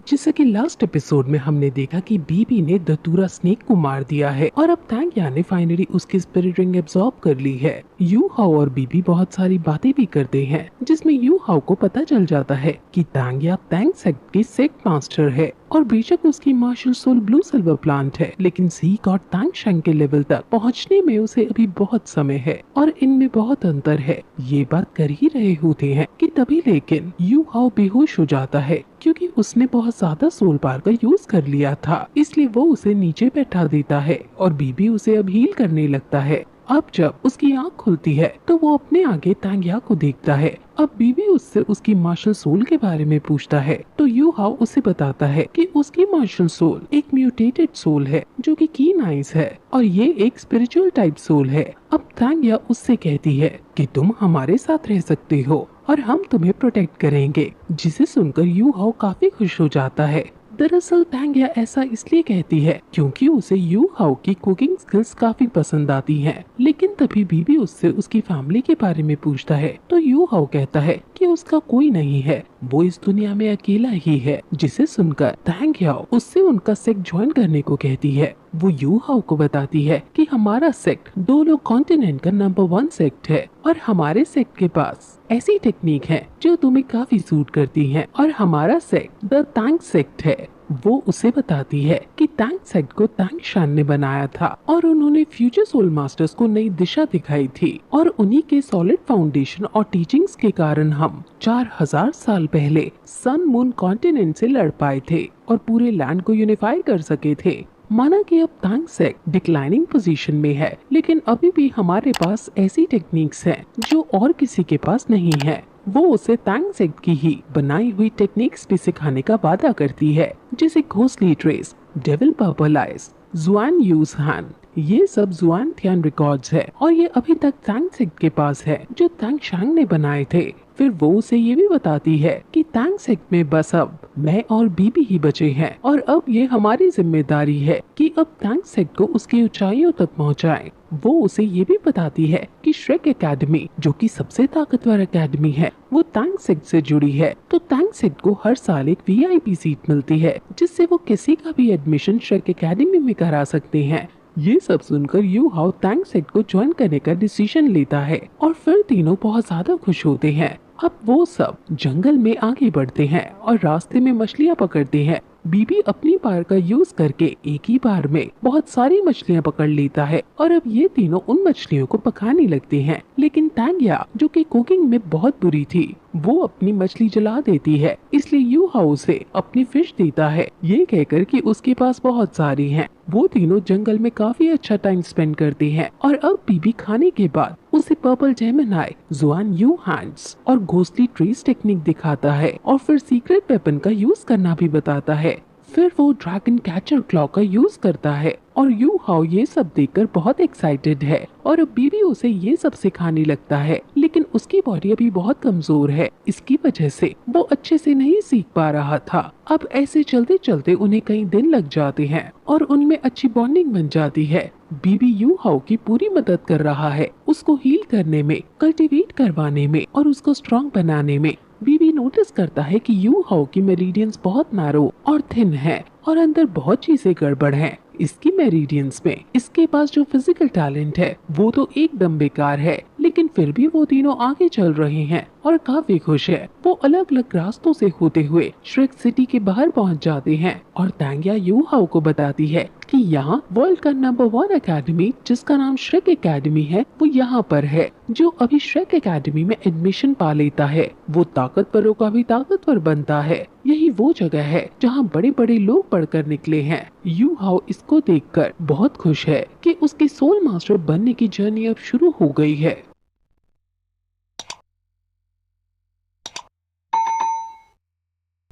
जैसे कि last episode में हमने देखा कि बीबी ने धतूरा स्नेक को मार दिया है और अब तांग्या ने फाइनली उसकी स्पिरिट रिंग एब्जॉर्ब कर ली है। यू हाओ और बीबी बहुत सारी बातें भी करते हैं जिसमें यू हाओ को पता चल जाता है कि तांग्या तैंग सेक्ट की सेक्ट मास्टर है और बेशक उसकी martial soul blue silver plant है, लेकिन सी गॉड तांग शैंग के लेवल तक पहुंचने में उसे अभी बहुत समय है और इनमें बहुत अंतर है। ये बात कर ही रहे होते हैं कि तभी लेकिन यू हाओ बेहोश हो जाता है क्योंकि उसने बहुत ज्यादा सोल पावर का यूज कर लिया था, इसलिए वो उसे नीचे बैठा देता है और बीबी उसे अब हील करने लगता है। अब जब उसकी आंख खुलती है तो वो अपने आगे तांग्या को देखता है। अब बीबी उससे उसकी मार्शल सोल के बारे में पूछता है तो यू हाओ उसे बताता है कि उसकी मार्शल सोल एक म्यूटेटेड सोल है जो कि कीन आइज है और ये एक स्पिरिचुअल टाइप सोल है। अब तांग्या उससे कहती है कि तुम हमारे साथ रह सकते हो और हम तुम्हें प्रोटेक्ट करेंगे, जिसे सुनकर यू हाओ काफी खुश हो जाता है। दरअसल तांग्या ऐसा इसलिए कहती है क्योंकि उसे यू हाओ की कुकिंग स्किल्स काफी पसंद आती हैं। लेकिन तभी बीबी उससे उसकी फैमिली के बारे में पूछता है तो यू हाओ कहता है कि उसका कोई नहीं है, वो इस दुनिया में अकेला ही है। जिसे सुनकर तांग्या उससे उनका सेक्ट ज्वाइन करने को कहती है। वो यू हाओ को बताती है कि हमारा सेक्ट दोनों कॉन्टिनेंट का नंबर 1 सेक्ट है और हमारे सेक्ट के पास ऐसी टेक्निक है जो तुम्हें काफी सूट करती है और हमारा सेक्ट द तांग सेक्ट है। वो उसे बताती है कि तांग सेक्ट को तांग शान ने बनाया था और उन्होंने फ्यूचर सोल मास्टर्स को नई दिशा दिखाई थी और उन्हीं के सॉलिड फाउंडेशन और टीचिंग्स के कारण हम 4000 साल पहले सन मून कॉन्टिनेंट से लड़ पाए थे और पूरे लैंड को यूनिफाई कर सके थे। माना कि अब तांग सेक्ट डिक्लाइनिंग पोजीशन में है, लेकिन अभी भी हमारे पास ऐसी टेक्निक्स हैं जो और किसी के पास नहीं है। वो उसे तांग सेक्ट की ही बनाई हुई टेक्निक्स भी सिखाने का वादा करती है, जैसे ghostly trace, devil purple eyes, जुआन यूज हैंड। ये सब जुआन थियान रिकॉर्ड्स है और ये अभी तक तांग सेक्ट के पास है जो तांग शांग ने बनाए थे। फिर वो उसे ये भी बताती है कि तांग सेक्ट में बस अब मैं और बीबी ही बचे हैं और अब ये हमारी जिम्मेदारी है कि अब तांग सेक्ट को उसकी ऊंचाइयों तक पहुंचाएं। वो उसे ये भी बताती है कि श्रेक एकेडमी जो कि सबसे ताकतवर एकेडमी है वो तांग सेक्ट से जुड़ी है, तो तांग सेक्ट को हर साल एक वीआईपी सीट मिलती है जिससे वो किसी का भी एडमिशन श्रेक एकेडमी में करा सकते हैं। ये सब सुनकर यू हाओ तांग सेक्ट को ज्वाइन करने का डिसीजन लेता है और फिर तीनों बहुत ज्यादा खुश होते हैं। अब वो सब जंगल में आगे बढ़ते हैं और रास्ते में मछलियाँ पकड़ते हैं। बीबी अपनी पावर का यूज करके एक ही बार में बहुत सारी मछलियाँ पकड़ लेता है और अब ये तीनों उन मछलियों को पकाने लगते हैं। लेकिन तांग्या जो कि कुकिंग में बहुत बुरी थी वो अपनी मछली जला देती है, इसलिए यू हाओ उसे अपनी फिश देता है ये कहकर कि उसके पास बहुत सारी हैं। वो तीनों जंगल में काफी अच्छा टाइम स्पेंड करते हैं और अब बीबी खाने के बाद उसे पर्पल जेमिनाई, जुआन यू हैंड्स और घोस्टली ट्रेस टेक्निक दिखाता है और फिर सीक्रेट वेपन का यूज करना भी बताता है। फिर वो ड्रैगन कैचर क्लॉ का यूज करता है और यू हाओ ये सब देखकर बहुत एक्साइटेड है और अब बीबी उसे ये सब सिखाने लगता है, लेकिन उसकी बॉडी अभी बहुत कमजोर है, इसकी वजह से वो अच्छे से नहीं सीख पा रहा था। अब ऐसे चलते चलते उन्हें कई दिन लग जाते हैं और उनमें अच्छी बॉन्डिंग बन जाती है। बीबी यू हाओ की पूरी मदद कर रहा है, उसको हील करने में, कल्टीवेट करवाने में और उसको स्ट्रॉन्ग बनाने में। बीबी नोटिस करता है कि यू हाओ की मेरिडियंस बहुत नैरो और थिन है और अंदर बहुत चीजें गड़बड़ हैं। इसकी मेरिडियंस में इसके पास जो फिजिकल टैलेंट है वो तो एकदम बेकार है, लेकिन फिर भी वो तीनों आगे चल रहे हैं और काफी खुश है। वो अलग अलग रास्तों से होते हुए श्रेक सिटी के बाहर पहुंच जाते हैं और तांग्या यू हाओ को बताती है कि यहाँ वर्ल्ड का नंबर 1 एकेडमी जिसका नाम श्रेक एकेडमी है वो यहाँ पर है। जो अभी श्रेक एकेडमी में एडमिशन पा लेता है वो ताकतवरों का भी ताकतवर बनता है। यही वो जगह है जहाँ बड़े बड़े लोग पढ़कर निकले हैं। यू हाओ इसको देखकर बहुत खुश है कि उसकी सोल मास्टर बनने की जर्नी अब शुरू हो गई है।